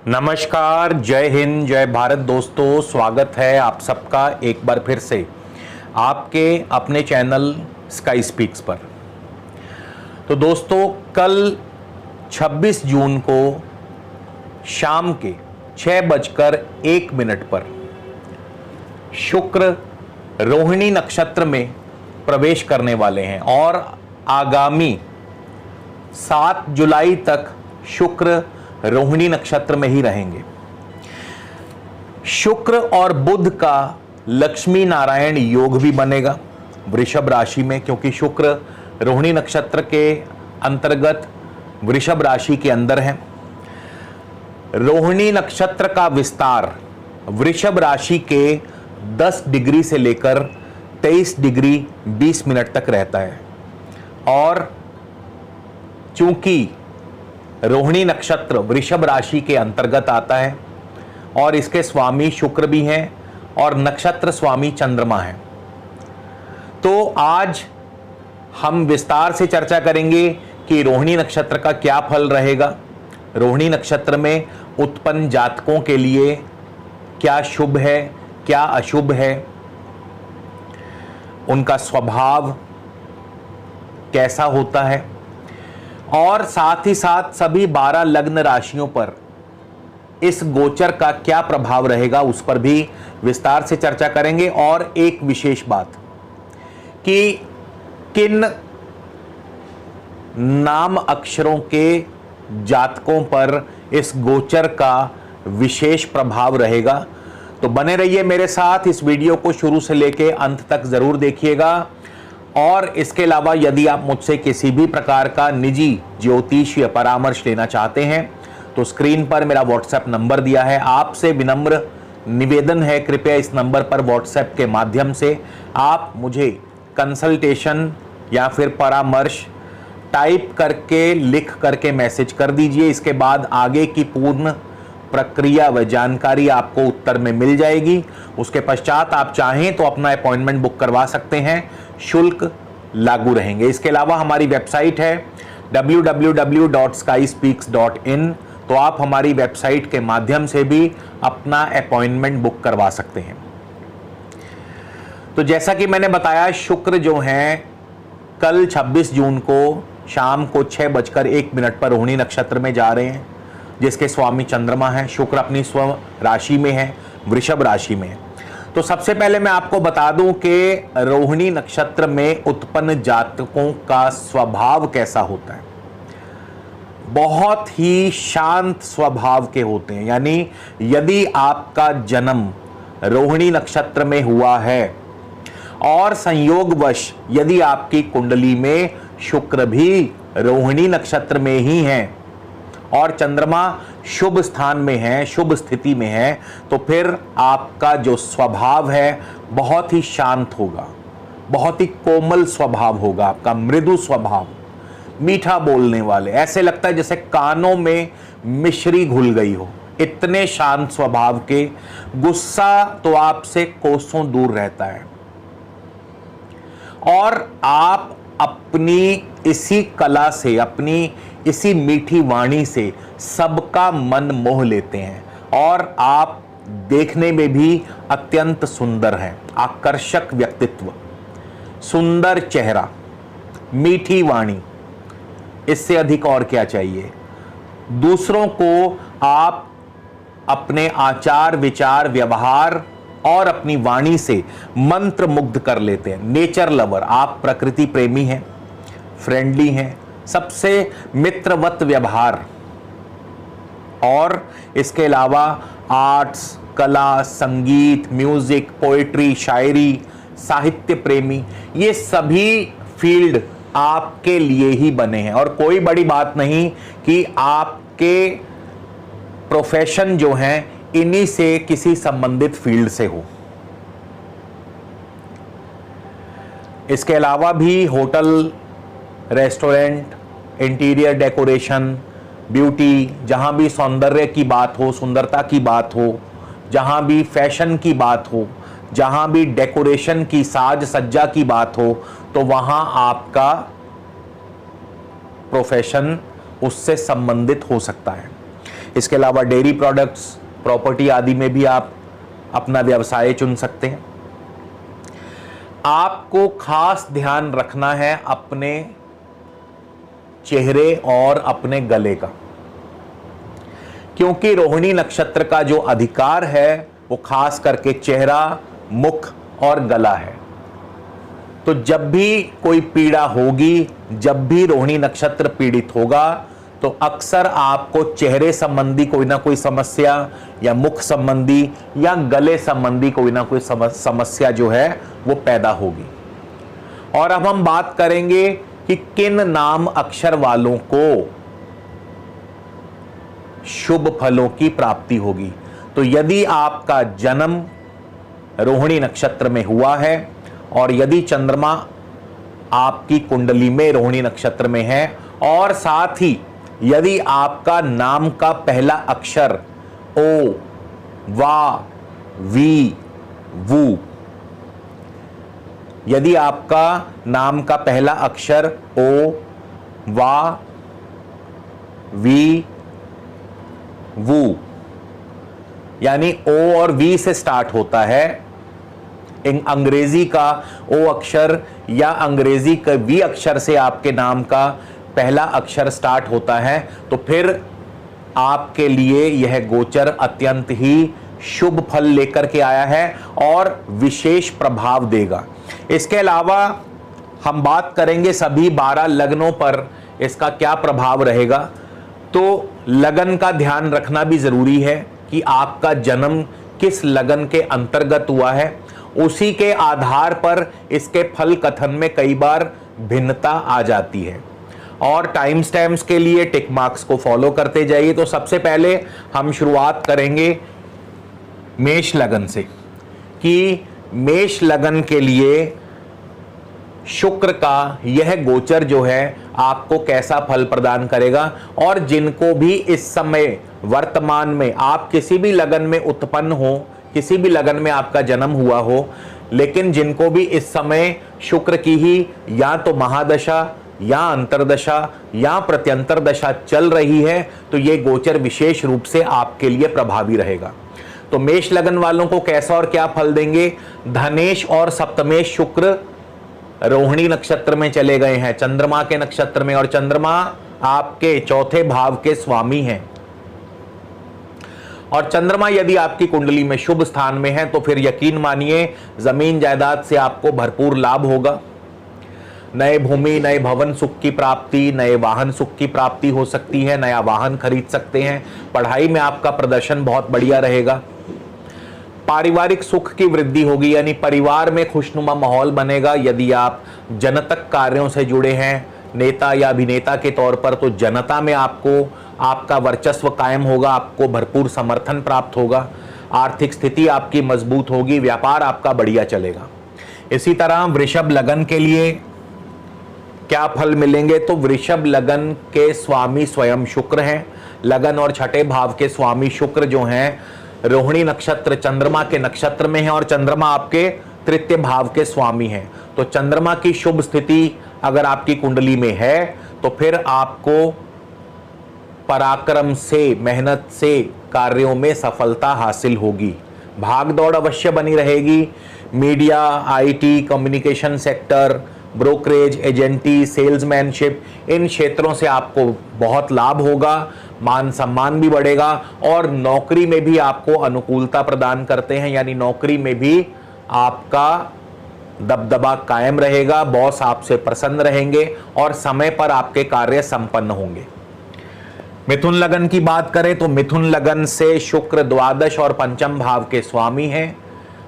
नमस्कार, जय हिंद, जय भारत दोस्तों। स्वागत है आप सबका एक बार फिर से आपके अपने चैनल स्काई स्पीक्स पर। तो दोस्तों, कल 26 जून को शाम के 6:01 पर शुक्र रोहिणी नक्षत्र में प्रवेश करने वाले हैं और आगामी 7 जुलाई तक शुक्र रोहिणी नक्षत्र में ही रहेंगे। शुक्र और बुध का लक्ष्मी नारायण योग भी बनेगा वृषभ राशि में, क्योंकि शुक्र रोहिणी नक्षत्र के अंतर्गत वृषभ राशि के अंदर है। रोहिणी नक्षत्र का विस्तार वृषभ राशि के 10 डिग्री से लेकर 23 डिग्री 20 मिनट तक रहता है। और चूंकि रोहिणी नक्षत्र वृषभ राशि के अंतर्गत आता है और इसके स्वामी शुक्र भी हैं और नक्षत्र स्वामी चंद्रमा हैं, तो आज हम विस्तार से चर्चा करेंगे कि रोहिणी नक्षत्र का क्या फल रहेगा, रोहिणी नक्षत्र में उत्पन्न जातकों के लिए क्या शुभ है, क्या अशुभ है, उनका स्वभाव कैसा होता है, और साथ ही साथ सभी 12 लग्न राशियों पर इस गोचर का क्या प्रभाव रहेगा उस पर भी विस्तार से चर्चा करेंगे। और एक विशेष बात कि किन नाम अक्षरों के जातकों पर इस गोचर का विशेष प्रभाव रहेगा। तो बने रहिए मेरे साथ, इस वीडियो को शुरू से लेके अंत तक जरूर देखिएगा। और इसके अलावा यदि आप मुझसे किसी भी प्रकार का निजी ज्योतिषीय परामर्श लेना चाहते हैं तो स्क्रीन पर मेरा व्हाट्सएप नंबर दिया है। आपसे विनम्र निवेदन है, कृपया इस नंबर पर व्हाट्सएप के माध्यम से आप मुझे कंसल्टेशन या फिर परामर्श टाइप करके लिख करके मैसेज कर दीजिए। इसके बाद आगे की पूर्ण प्रक्रिया व जानकारी आपको उत्तर में मिल जाएगी। उसके पश्चात आप चाहें तो अपना अपॉइंटमेंट बुक करवा सकते हैं, शुल्क लागू रहेंगे। इसके अलावा हमारी वेबसाइट है www.skyspeaks.in, तो आप हमारी वेबसाइट के माध्यम से भी अपना अपॉइंटमेंट बुक करवा सकते हैं। तो जैसा कि मैंने बताया, शुक्र जो हैं कल 26 जून को शाम को 6:01 पर रोहिणी नक्षत्र में जा रहे हैं, जिसके स्वामी चंद्रमा है। शुक्र अपनी स्व राशि में है, वृषभ राशि में। तो सबसे पहले मैं आपको बता दूं कि रोहिणी नक्षत्र में उत्पन्न जातकों का स्वभाव कैसा होता है। बहुत ही शांत स्वभाव के होते हैं, यानी यदि आपका जन्म रोहिणी नक्षत्र में हुआ है और संयोगवश यदि आपकी कुंडली में शुक्र भी रोहिणी नक्षत्र में ही है और चंद्रमा शुभ स्थान में है, शुभ स्थिति में है, तो फिर आपका जो स्वभाव है बहुत ही शांत होगा, बहुत ही कोमल स्वभाव होगा आपका, मृदु स्वभाव, मीठा बोलने वाले। ऐसे लगता है जैसे कानों में मिश्री घुल गई हो, इतने शांत स्वभाव के। गुस्सा तो आपसे कोसों दूर रहता है और आप अपनी इसी कला से, अपनी इसी मीठी वाणी से सबका मन मोह लेते हैं और आप देखने में भी अत्यंत सुंदर हैं। आकर्षक व्यक्तित्व, सुंदर चेहरा, मीठी वाणी, इससे अधिक और क्या चाहिए। दूसरों को आप अपने आचार विचार व्यवहार और अपनी वाणी से मंत्र मुग्ध कर लेते हैं। नेचर लवर, आप प्रकृति प्रेमी हैं, फ्रेंडली हैं, सबसे मित्रवत व्यवहार। और इसके अलावा आर्ट्स, कला, संगीत, म्यूजिक, पोएट्री, शायरी, साहित्य प्रेमी, ये सभी फील्ड आपके लिए ही बने हैं। और कोई बड़ी बात नहीं कि आपके प्रोफेशन जो हैं इन्हीं से किसी संबंधित फील्ड से हो। इसके अलावा भी hotel, restaurant, interior decoration, beauty, जहां भी सौंदर्य की बात हो, सुंदरता की बात हो, जहां भी फैशन की बात हो, जहां भी डेकोरेशन की, साज सज्जा की बात हो, तो वहां आपका प्रोफेशन उससे संबंधित हो सकता है। इसके अलावा डेयरी प्रोडक्ट्स, प्रॉपर्टी आदि में भी आप अपना व्यवसाय चुन सकते हैं। आपको खास ध्यान रखना है अपने चेहरे और अपने गले का, क्योंकि रोहिणी नक्षत्र का जो अधिकार है वो खास करके चेहरा, मुख और गला है। तो जब भी कोई पीड़ा होगी, जब भी रोहिणी नक्षत्र पीड़ित होगा, तो अक्सर आपको चेहरे संबंधी कोई ना कोई समस्या या मुख संबंधी या गले संबंधी कोई ना कोई समस्या जो है वो पैदा होगी। और अब हम बात करेंगे कि किन नाम अक्षर वालों को शुभ फलों की प्राप्ति होगी। तो यदि आपका जन्म रोहिणी नक्षत्र में हुआ है और यदि चंद्रमा आपकी कुंडली में रोहिणी नक्षत्र में है और साथ ही यदि आपका नाम का पहला अक्षर ओ, वा, वी, वू, यदि आपका नाम का पहला अक्षर ओ, वा, वी, वू यानी ओ और वी से स्टार्ट होता है, अंग्रेजी का ओ अक्षर या अंग्रेजी का वी अक्षर से आपके नाम का पहला अक्षर स्टार्ट होता है, तो फिर आपके लिए यह गोचर अत्यंत ही शुभ फल लेकर के आया है और विशेष प्रभाव देगा। इसके अलावा हम बात करेंगे सभी 12 लग्नों पर इसका क्या प्रभाव रहेगा। तो लगन का ध्यान रखना भी जरूरी है कि आपका जन्म किस लगन के अंतर्गत हुआ है, उसी के आधार पर इसके फल कथन में कई बार भिन्नता आ जाती है। और टाइम स्टैम्प्स के लिए टिक मार्क्स को फॉलो करते जाइए। तो सबसे पहले हम शुरुआत करेंगे मेष लगन से कि मेष लगन के लिए शुक्र का यह गोचर जो है आपको कैसा फल प्रदान करेगा। और जिनको भी इस समय वर्तमान में आप किसी भी लगन में उत्पन्न हो, किसी भी लगन में आपका जन्म हुआ हो, लेकिन जिनको भी इस समय शुक्र की ही या तो महादशा या अंतरदशा या प्रत्यंतर दशा चल रही है, तो ये गोचर विशेष रूप से आपके लिए प्रभावी रहेगा। तो मेष लगन वालों को कैसा और क्या फल देंगे। धनेश और सप्तमेश शुक्र रोहिणी नक्षत्र में चले गए हैं, चंद्रमा के नक्षत्र में, और चंद्रमा आपके चौथे भाव के स्वामी हैं। और चंद्रमा यदि आपकी कुंडली में शुभ स्थान में है तो फिर यकीन मानिए जमीन जायदाद से आपको भरपूर लाभ होगा। नए भूमि, नए भवन सुख की प्राप्ति, नए वाहन सुख की प्राप्ति हो सकती है, नया वाहन खरीद सकते हैं। पढ़ाई में आपका प्रदर्शन बहुत बढ़िया रहेगा। पारिवारिक सुख की वृद्धि होगी, यानी परिवार में खुशनुमा माहौल बनेगा। यदि आप जनतक कार्यों से जुड़े हैं, नेता या अभिनेता के तौर पर, तो जनता में आपको आपका वर्चस्व कायम होगा, आपको भरपूर समर्थन प्राप्त होगा। आर्थिक स्थिति आपकी मजबूत होगी, व्यापार आपका बढ़िया चलेगा। इसी तरह वृषभ लगन के लिए क्या फल मिलेंगे। तो वृषभ लगन के स्वामी स्वयं शुक्र हैं। लगन और छठे भाव के स्वामी शुक्र जो हैं रोहिणी नक्षत्र चंद्रमा के नक्षत्र में है और चंद्रमा आपके तृतीय भाव के स्वामी हैं। तो चंद्रमा की शुभ स्थिति अगर आपकी कुंडली में है तो फिर आपको पराक्रम से, मेहनत से कार्यों में सफलता हासिल होगी। भाग दौड़ अवश्य बनी रहेगी। Media, IT, communication sector, brokerage, एजेंटी, सेल्समैनशिप, इन क्षेत्रों से आपको बहुत लाभ होगा। मान सम्मान भी बढ़ेगा और नौकरी में भी आपको अनुकूलता प्रदान करते हैं, यानी नौकरी में भी आपका दबदबा कायम रहेगा। बॉस आपसे प्रसन्न रहेंगे और समय पर आपके कार्य संपन्न होंगे। मिथुन लगन की बात करें तो मिथुन लगन से शुक्र द्वादश और पंचम भाव के स्वामी हैं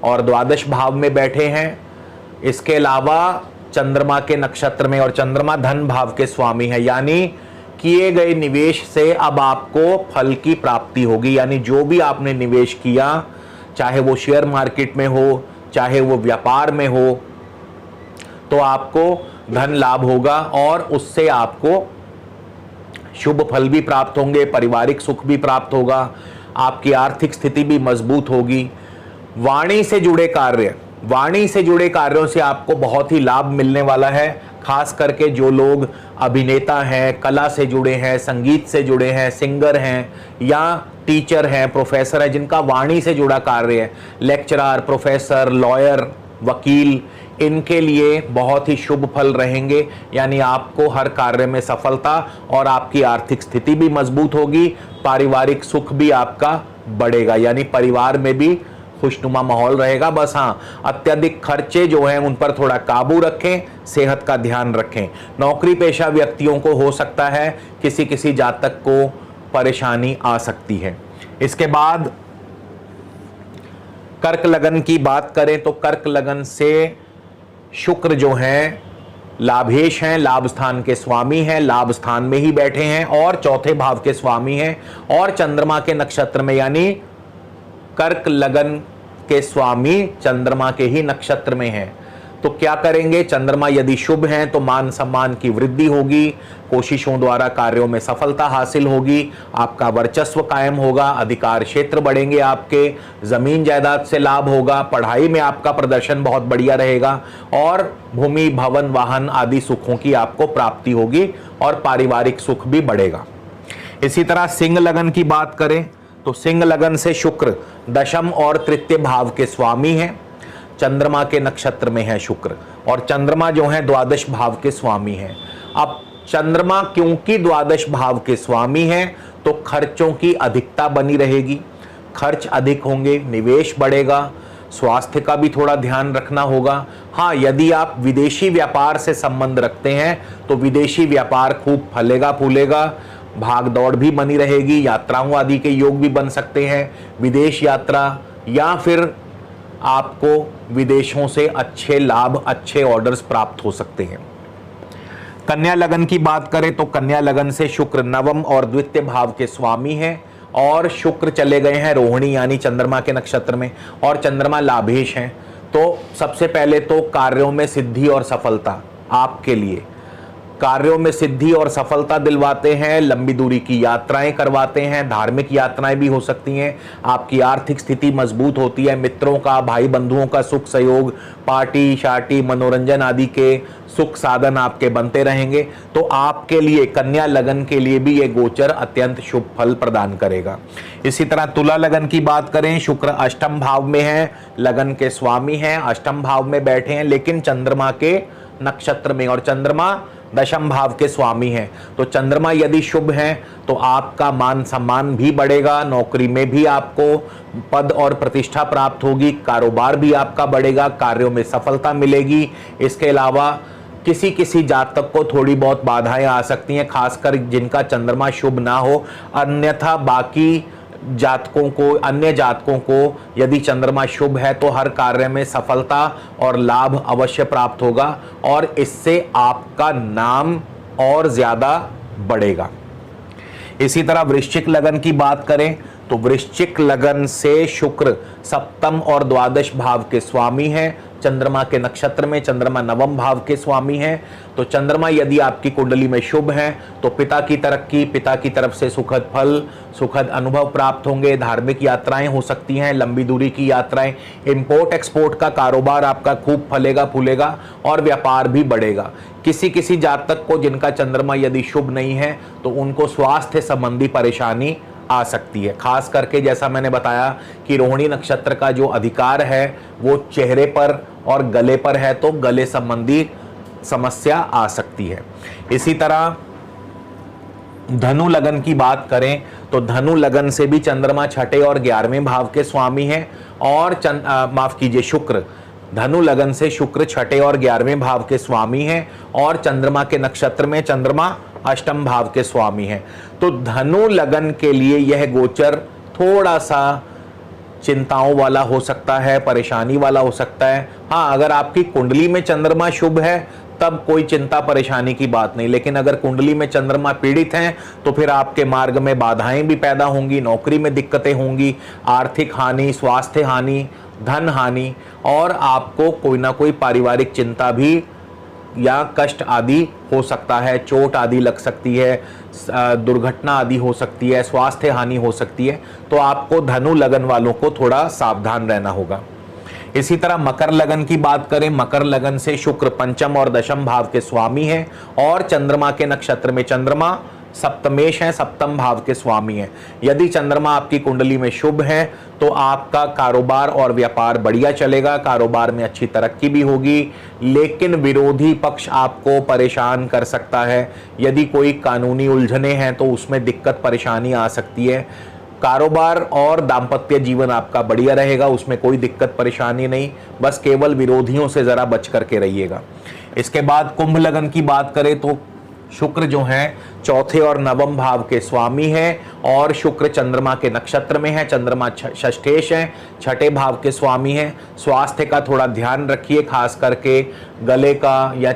और द्वादश भाव में बैठे हैं। इसके अलावा चंद्रमा के नक्षत्र में, और चंद्रमा धन भाव के स्वामी है, यानी किए गए निवेश से अब आपको फल की प्राप्ति होगी। यानी जो भी आपने निवेश किया, चाहे वो शेयर मार्केट में हो, चाहे वो व्यापार में हो, तो आपको धन लाभ होगा और उससे आपको शुभ फल भी प्राप्त होंगे, पारिवारिक सुख भी प्राप्त होगा, आपकी आर्थिक स्थिति भी मजबूत होगी। वाणी से जुड़े कार्यों से आपको बहुत ही लाभ मिलने वाला है। खास करके जो लोग अभिनेता हैं, कला से जुड़े हैं, संगीत से जुड़े हैं, सिंगर हैं या टीचर हैं, प्रोफेसर हैं, जिनका वाणी से जुड़ा कार्य है, लेक्चरर, प्रोफेसर, लॉयर, वकील, इनके लिए बहुत ही शुभ फल रहेंगे। यानी आपको हर कार्य में सफलता और आपकी आर्थिक स्थिति भी मजबूत होगी, पारिवारिक सुख भी आपका बढ़ेगा, यानी परिवार में भी खुशनुमा माहौल रहेगा। बस हाँ, अत्यधिक खर्चे जो हैं उन पर थोड़ा काबू रखें, सेहत का ध्यान रखें। नौकरी पेशा व्यक्तियों को हो सकता है किसी किसी जातक को परेशानी आ सकती है। इसके बाद कर्क लगन की बात करें तो कर्क लगन से शुक्र जो हैं लाभेश हैं, लाभ स्थान के स्वामी हैं, लाभ स्थान में ही बैठे हैं और चौथे भाव के स्वामी हैं और चंद्रमा के नक्षत्र में, यानी कर्क लगन के स्वामी चंद्रमा के ही नक्षत्र में हैं। तो क्या करेंगे? चंद्रमा यदि शुभ हैं तो मान सम्मान की वृद्धि होगी, कोशिशों द्वारा कार्यों में सफलता हासिल होगी, आपका वर्चस्व कायम होगा, अधिकार क्षेत्र बढ़ेंगे आपके, जमीन जायदाद से लाभ होगा, पढ़ाई में आपका प्रदर्शन बहुत बढ़िया रहेगा और भूमि, भवन, वाहन आदि सुखों की आपको प्राप्ति होगी और पारिवारिक सुख भी बढ़ेगा। इसी तरह सिंह लगन की बात करें तो सिंह लगन से शुक्र दशम और तृतीय भाव के स्वामी हैं, चंद्रमा के नक्षत्र में है शुक्र और चंद्रमा जो है द्वादश भाव के स्वामी हैं। अब चंद्रमा क्योंकि द्वादश भाव के स्वामी हैं तो खर्चों की अधिकता बनी रहेगी, खर्च अधिक होंगे, निवेश बढ़ेगा, स्वास्थ्य का भी थोड़ा ध्यान रखना होगा। हाँ, यदि आप विदेशी व्यापार से संबंध रखते हैं तो विदेशी व्यापार खूब फलेगा फूलेगा, भाग दौड़ भी बनी रहेगी, यात्राओं आदि के योग भी बन सकते हैं, विदेश यात्रा या फिर आपको विदेशों से अच्छे लाभ, अच्छे ऑर्डर्स प्राप्त हो सकते हैं। कन्या लगन की बात करें तो कन्या लगन से शुक्र नवम और द्वितीय भाव के स्वामी हैं और शुक्र चले गए हैं रोहिणी यानी चंद्रमा के नक्षत्र में और चंद्रमा लाभेश हैं। तो सबसे पहले तो कार्यों में सिद्धि और सफलता आपके लिए, कार्यों में सिद्धि और सफलता दिलवाते हैं, लंबी दूरी की यात्राएं करवाते हैं, धार्मिक यात्राएं भी हो सकती हैं, आपकी आर्थिक स्थिति मजबूत होती है, मित्रों का, भाई बंधुओं का सुख सहयोग, पार्टी शार्टी, मनोरंजन आदि के सुख साधन आपके बनते रहेंगे। तो आपके लिए, कन्या लगन के लिए भी ये गोचर अत्यंत शुभ फल प्रदान करेगा। इसी तरह तुला लगन की बात करें, शुक्र अष्टम भाव में है, लगन के स्वामी हैं, अष्टम भाव में बैठे हैं लेकिन चंद्रमा के नक्षत्र में और चंद्रमा दशम भाव के स्वामी हैं। तो चंद्रमा यदि शुभ हैं तो आपका मान सम्मान भी बढ़ेगा, नौकरी में भी आपको पद और प्रतिष्ठा प्राप्त होगी, कारोबार भी आपका बढ़ेगा, कार्यों में सफलता मिलेगी। इसके अलावा किसी किसी जातक को थोड़ी बहुत बाधाएं आ सकती हैं, खासकर जिनका चंद्रमा शुभ ना हो, अन्यथा बाकी जातकों को, अन्य जातकों को यदि चंद्रमा शुभ है तो हर कार्य में सफलता और लाभ अवश्य प्राप्त होगा और इससे आपका नाम और ज्यादा बढ़ेगा। इसी तरह वृश्चिक लगन की बात करें तो वृश्चिक लगन से शुक्र सप्तम और द्वादश भाव के स्वामी हैं, चंद्रमा के नक्षत्र में, चंद्रमा नवम भाव के स्वामी हैं। तो चंद्रमा यदि आपकी कुंडली में शुभ है तो पिता की तरक्की, पिता की तरफ से सुखद फल, सुखद अनुभव प्राप्त होंगे, धार्मिक यात्राएं हो सकती हैं, लंबी दूरी की यात्राएं, इंपोर्ट एक्सपोर्ट का कारोबार आपका खूब फलेगा फूलेगा और व्यापार भी बढ़ेगा। किसी किसी जातक को जिनका चंद्रमा यदि शुभ नहीं है तो उनको स्वास्थ्य संबंधी परेशानी आ सकती है, खास करके जैसा मैंने बताया कि रोहिणी नक्षत्र का जो अधिकार है वो चेहरे पर और गले पर है तो गले संबंधी समस्या आ सकती है। इसी तरह धनु लगन की बात करें तो धनु लगन से भी चंद्रमा छठे और 11वें भाव के स्वामी हैं और माफ कीजिए शुक्र, धनु लगन से शुक्र छठे और 11वें भाव के स्वामी हैं और चंद्रमा के नक्षत्र में चंद्रमा अष्टम भाव के स्वामी हैं। तो धनु लगन के लिए यह गोचर थोड़ा सा चिंताओं वाला हो सकता है, परेशानी वाला हो सकता है। हाँ, अगर आपकी कुंडली में चंद्रमा शुभ है तब कोई चिंता परेशानी की बात नहीं, लेकिन अगर कुंडली में चंद्रमा पीड़ित हैं तो फिर आपके मार्ग में बाधाएं भी पैदा होंगी, नौकरी में दिक्कतें होंगी, आर्थिक हानि, स्वास्थ्य हानि, धन हानि और आपको कोई ना कोई पारिवारिक चिंता भी या कष्ट आदि हो सकता है, चोट आदि लग सकती है, दुर्घटना आदि हो सकती है, स्वास्थ्य हानि हो सकती है। तो आपको धनु लगन वालों को थोड़ा सावधान रहना होगा। इसी तरह मकर लगन की बात करें, मकर लगन से शुक्र पंचम और दशम भाव के स्वामी हैं और चंद्रमा के नक्षत्र में चंद्रमा सप्तमेश हैं, सप्तम भाव के स्वामी हैं। यदि चंद्रमा आपकी कुंडली में शुभ है तो आपका कारोबार और व्यापार बढ़िया चलेगा, कारोबार में अच्छी तरक्की भी होगी, लेकिन विरोधी पक्ष आपको परेशान कर सकता है। यदि कोई कानूनी उलझने हैं तो उसमें दिक्कत परेशानी आ सकती है। कारोबार और दाम्पत्य जीवन आपका बढ़िया रहेगा, उसमें कोई दिक्कत परेशानी नहीं, बस केवल विरोधियों से ज़रा बच करके रहिएगा। इसके बाद कुंभ लगन की बात करें तो शुक्र जो हैं चौथे और नवम भाव के स्वामी हैं और शुक्र चंद्रमा के नक्षत्र में है, चंद्रमा षष्ठेश हैं, छठे भाव के स्वामी हैं। स्वास्थ्य का थोड़ा ध्यान रखिए, खास करके गले का या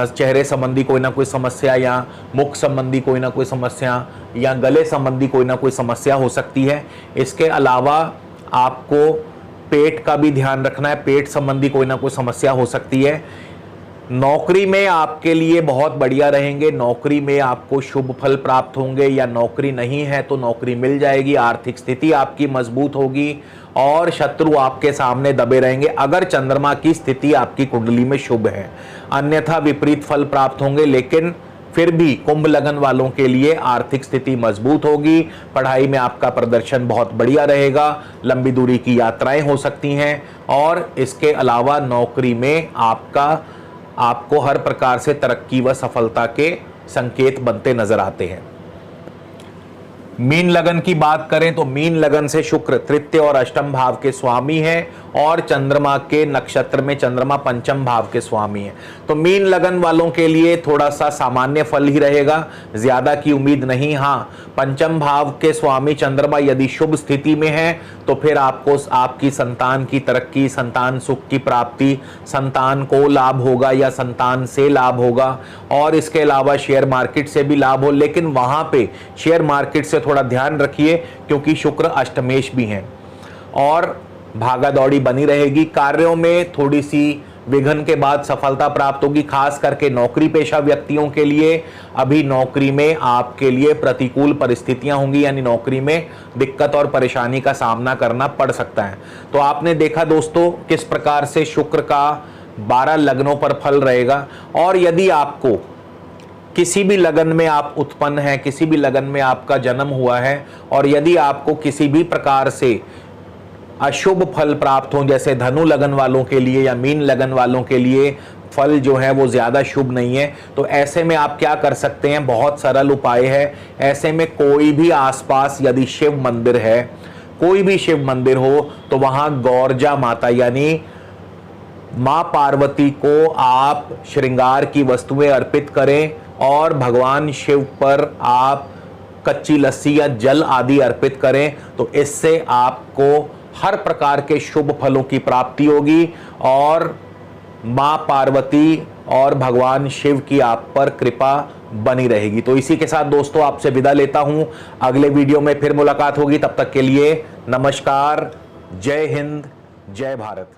चेहरे संबंधी कोई ना कोई समस्या या मुख संबंधी कोई ना कोई समस्या या गले संबंधी कोई ना कोई समस्या हो सकती है। इसके अलावा आपको पेट का भी ध्यान रखना है, पेट संबंधी कोई ना कोई समस्या हो सकती है। नौकरी में आपके लिए बहुत बढ़िया रहेंगे, नौकरी में आपको शुभ फल प्राप्त होंगे, या नौकरी नहीं है तो नौकरी मिल जाएगी, आर्थिक स्थिति आपकी मजबूत होगी और शत्रु आपके सामने दबे रहेंगे अगर चंद्रमा की स्थिति आपकी कुंडली में शुभ है। अन्यथा विपरीत फल प्राप्त होंगे, लेकिन फिर भी कुंभ लगन वालों के लिए आर्थिक स्थिति मजबूत होगी, पढ़ाई में आपका प्रदर्शन बहुत बढ़िया रहेगा, लंबी दूरी की यात्राएं हो सकती हैं और इसके अलावा नौकरी में आपको हर प्रकार से तरक्की व सफलता के संकेत बनते नजर आते हैं। मीन लगन की बात करें तो मीन लगन से शुक्र तृतीय और अष्टम भाव के स्वामी हैं और चंद्रमा के नक्षत्र में चंद्रमा पंचम भाव के स्वामी हैं। तो मीन लगन वालों के लिए थोड़ा सा सामान्य फल ही रहेगा, ज्यादा की उम्मीद नहीं। हाँ, पंचम भाव के स्वामी चंद्रमा यदि शुभ स्थिति में है तो फिर आपको आपकी संतान की तरक्की, संतान सुख की प्राप्ति, संतान को लाभ होगा या संतान से लाभ होगा और इसके अलावा शेयर मार्केट से भी लाभ हो, लेकिन वहां पे शेयर मार्केट से थोड़ा ध्यान रखिए क्योंकि शुक्र अष्टमेश भी हैं और भागा दौड़ी बनी रहेगी। कार्यों में थोड़ी सी विघ्न के बाद सफलता प्राप्त होगी, खास करके नौकरी पेशा व्यक्तियों के लिए। अभी नौकरी में आपके लिए प्रतिकूल परिस्थितियां होंगी, यानी नौकरी में दिक्कत और परेशानी का सामना करना पड़ सकता है। तो आपने देखा दोस्तों किस प्रकार से शुक्र का 12 लग्नों पर फल रहेगा। और यदि आपको किसी भी लगन में आप उत्पन्न हैं, किसी भी लगन में आपका जन्म हुआ है और यदि आपको किसी भी प्रकार से अशुभ फल प्राप्त हो, जैसे धनु लगन वालों के लिए या मीन लगन वालों के लिए फल जो है वो ज़्यादा शुभ नहीं है, तो ऐसे में आप क्या कर सकते हैं, बहुत सरल उपाय है। ऐसे में कोई भी आसपास यदि शिव मंदिर है, कोई भी शिव मंदिर हो तो वहाँ गौरजा माता यानी माँ पार्वती को आप श्रृंगार की वस्तुएं अर्पित करें और भगवान शिव पर आप कच्ची लस्सी या जल आदि अर्पित करें, तो इससे आपको हर प्रकार के शुभ फलों की प्राप्ति होगी और माँ पार्वती और भगवान शिव की आप पर कृपा बनी रहेगी। तो इसी के साथ दोस्तों आपसे विदा लेता हूं, अगले वीडियो में फिर मुलाकात होगी, तब तक के लिए नमस्कार, जय हिंद, जय भारत।